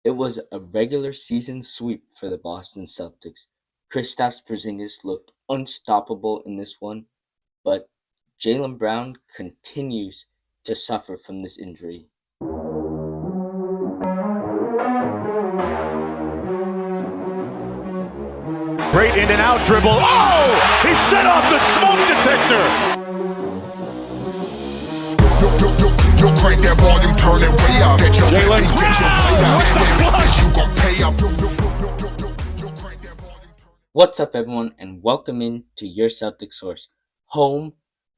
It was a regular season sweep for the Boston Celtics. Kristaps Porzingis looked unstoppable in this one, but Jaylen Brown continues to suffer from this injury. Great in and out dribble. Oh! He set off the smoke detector. Yo, crank that volume, turn it way up. Bet your Jaylen What's up, everyone, and welcome in to your Celtic Source, home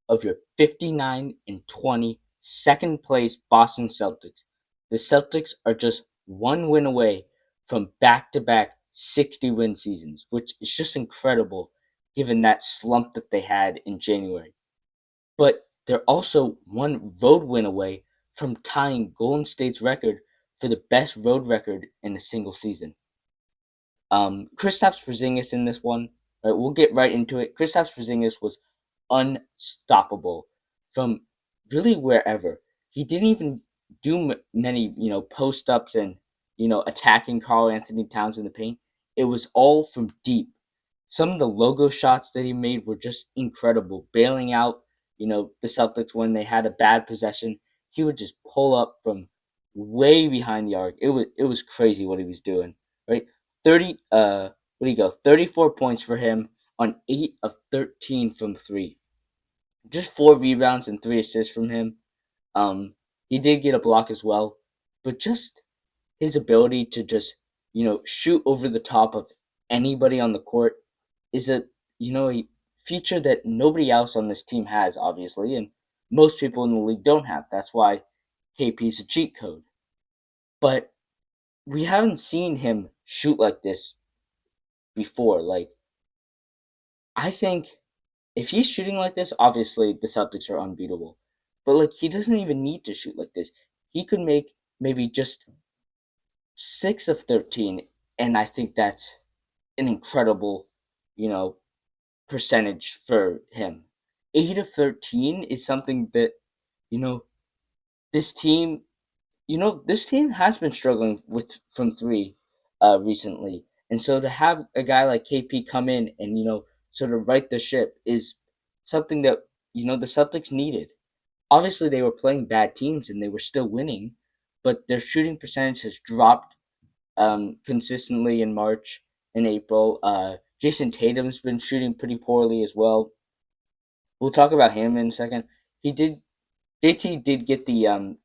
of your 59-20 second place Boston Celtics. The Celtics are just one win away from back-to-back 60-win seasons, which is just incredible given that slump that they had in January. But they're also one road win away from tying Golden State's record for the best road record in a single season. Kristaps Porzingis in this one, right? We'll get right into it. Kristaps Porzingis was unstoppable from really wherever. He didn't even do many, post ups and attacking Karl Anthony Towns in the paint. It was all from deep. Some of the logo shots that he made were just incredible. Bailing out, the Celtics when they had a bad possession, he would just pull up from way behind the arc. It was crazy what he was doing, right? 30 what do you go? 34 points for him on 8 of 13 from 3. Just 4 rebounds and 3 assists from him. He did get a block as well, but just his ability to just, shoot over the top of anybody on the court is a feature that nobody else on this team has, obviously, and most people in the league don't have. That's why KP is a cheat code. But we haven't seen him shoot like this before. Like, I think if he's shooting like this, obviously the Celtics are unbeatable. But like, he doesn't even need to shoot like this. He could make maybe just 6 of 13, and I think that's an incredible, you know, percentage for him. 8 of 13 is something that, you know, this team this team has been struggling with from three recently. And so to have a guy like KP come in and, sort of right the ship is something that, the Celtics needed. Obviously they were playing bad teams and they were still winning, but their shooting percentage has dropped consistently in March and April. Jayson Tatum's been shooting pretty poorly as well. We'll talk about him in a second. He did JT did get the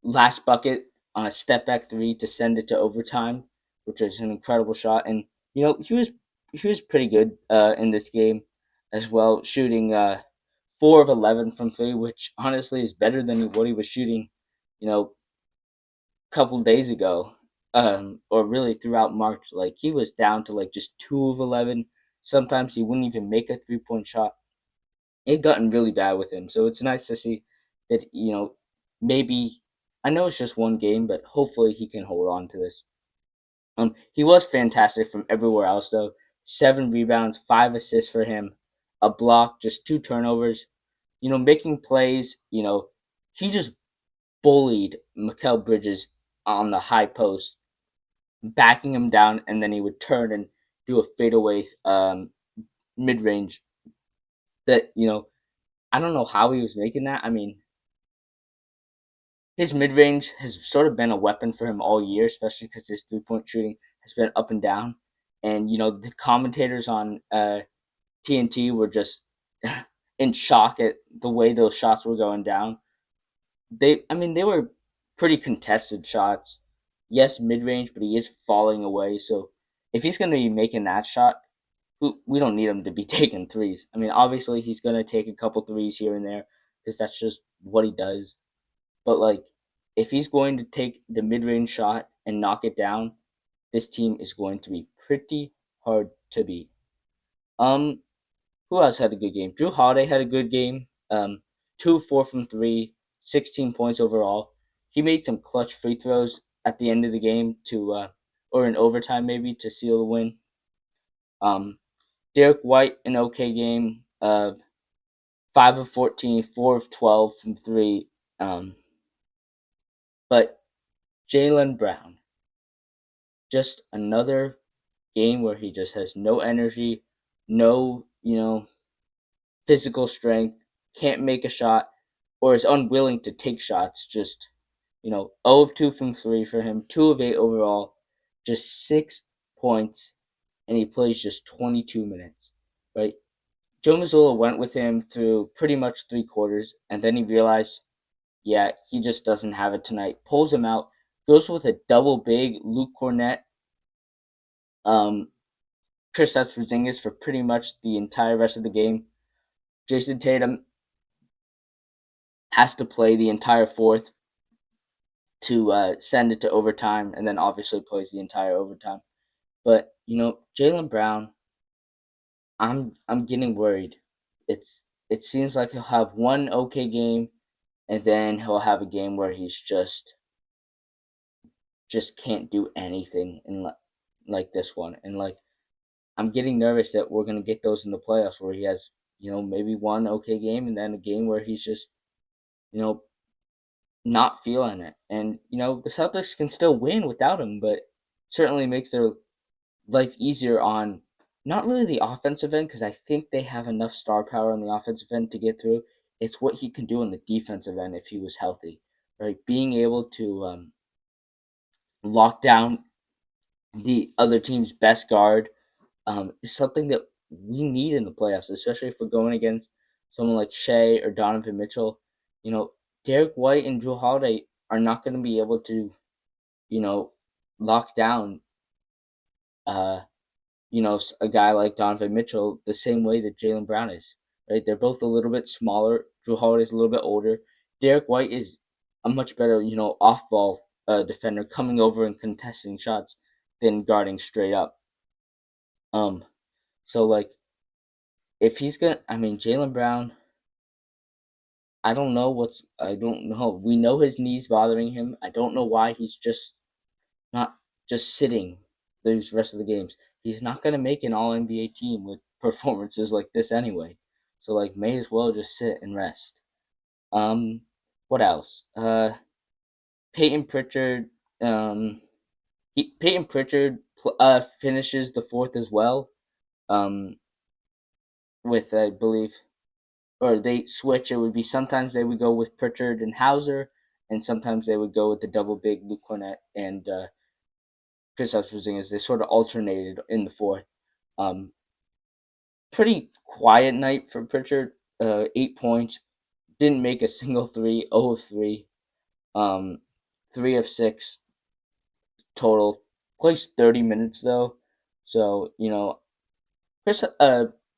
last bucket on a step back three to send it to overtime, which was an incredible shot. And he was pretty good in this game as well, shooting 4 of 11 from three, which honestly is better than what he was shooting, a couple days ago, or really throughout March. Like he was down to like just 2 of 11. Sometimes he wouldn't even make a 3 point shot. It gotten really bad with him. So it's nice to see that, maybe I know it's just one game, but hopefully he can hold on to this. He was fantastic from everywhere else though. 7 rebounds, 5 assists for him, a block, just 2 turnovers. Making plays. He just bullied Mikal Bridges on the high post, backing him down, and then he would turn and do a fadeaway mid range. That I don't know how he was making that. I mean, his mid range has sort of been a weapon for him all year, especially because his 3 point shooting has been up and down. And the commentators on TNT were just in shock at the way those shots were going down. They were pretty contested shots. Yes, mid range, but he is falling away. So if he's going to be making that shot, we don't need him to be taking threes. I mean, obviously he's going to take a couple threes here and there because that's just what he does. But like, if he's going to take the mid-range shot and knock it down, this team is going to be pretty hard to beat. Um, who else had a good game? Drew Holiday had a good game. 2 4 from three, 16 points overall. He made some clutch free throws at the end of the game or in overtime maybe to seal the win. Derek White, an okay game. 5 of 14, 4 of 12 from three. But Jaylen Brown, just another game where he just has no energy, no, physical strength, can't make a shot, or is unwilling to take shots. Just, 0 of 2 from 3 for him, 2 of 8 overall, just 6 points, and he plays just 22 minutes, right? Joe Mazzulla went with him through pretty much 3 quarters, and then he realized, yeah, he just doesn't have it tonight. Pulls him out, goes with a double big Luke Cornett, um, Kristaps Porzingis for pretty much the entire rest of the game. Jayson Tatum has to play the entire fourth to send it to overtime, and then obviously plays the entire overtime. But Jaylen Brown, I'm getting worried. It seems like he'll have one okay game, and then he'll have a game where he's just can't do anything in like this one, and like I'm getting nervous that we're gonna get those in the playoffs where he has maybe one okay game and then a game where he's just you know not feeling it. And the Celtics can still win without him, but certainly makes their life easier on not really the offensive end because I think they have enough star power on the offensive end to get through. It's what he can do on the defensive end if he was healthy, right? Being able to lock down the other team's best guard is something that we need in the playoffs, especially if we're going against someone like Shea or Donovan Mitchell. You know, Derek White and Drew Holiday are not going to be able to, you know, lock down, uh, a guy like Donovan Mitchell the same way that Jaylen Brown is. Right? They're both a little bit smaller. Drew Holiday's a little bit older. Derek White is a much better, off ball defender coming over and contesting shots than guarding straight up. Um, so like if he's gonna, I mean, Jaylen Brown, I don't know. We know his knees bothering him. I don't know why he's just not just sitting these rest of the games. He's not gonna make an All NBA team with performances like this anyway. So like, may as well just sit and rest. Um, what else? Peyton Pritchard. Peyton Pritchard finishes the fourth as well. Um, with I believe or they switch. It would be sometimes they would go with Pritchard and Hauser, and sometimes they would go with the double big Luke Cornett and Kristaps Porzingis. They sort of alternated in the fourth. Um, Pretty quiet night for Pritchard. 8 points, didn't make a single three. 0 of 3. 3 of 6 total. Plays 30 minutes though, so Chris,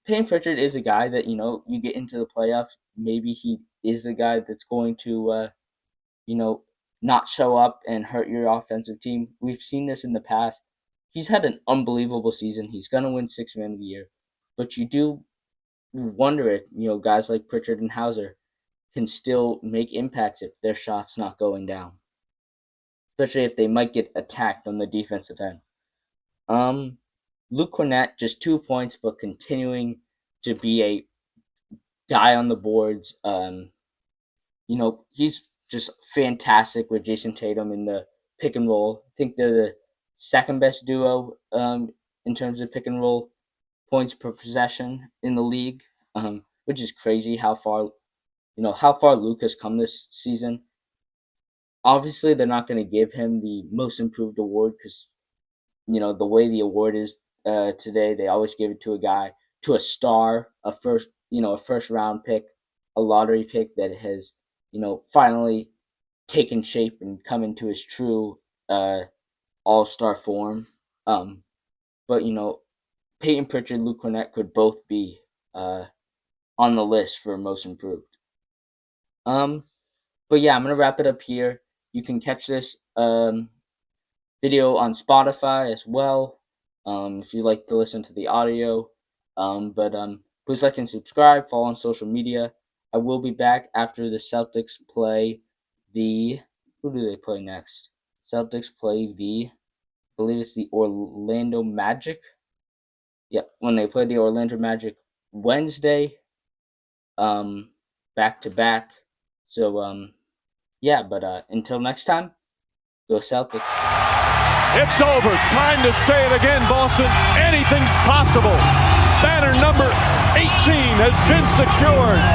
Payne Pritchard is a guy that you get into the playoffs. Maybe he is a guy that's going to you know, not show up and hurt your offensive team. We've seen this in the past. He's had an unbelievable season. He's gonna win Sixth Man of the Year, but you do wonder if guys like Pritchard and Hauser can still make impacts if their shots not going down, especially if they might get attacked on the defensive end. Um, Luke Cornett just 2 points, but continuing to be a guy on the boards. He's just fantastic with Jayson Tatum in the pick and roll. I think they're the second best duo in terms of pick and roll points per possession in the league, which is crazy how far Luke has come this season. Obviously, they're not going to give him the most improved award because the way the award is today. They always give it to a guy, to a star, a first round pick, a lottery pick that has finally taken shape and come into his true uh, all star form. Um, but Peyton Pritchard, Luke Cornett could both be on the list for most improved. Um, but yeah, I'm gonna wrap it up here. You can catch this video on Spotify as well. If you like to listen to the audio. But please like and subscribe. Follow on social media. I will be back after the Celtics play the. Who do they play next? Celtics play the. I believe it's the Orlando Magic. Yeah, when they play the Orlando Magic Wednesday. Um, Back to back. So yeah, but until next time. Go Celtics. It's over. Time to say it again, Boston. Anything's possible. Banner number 18 has been secured.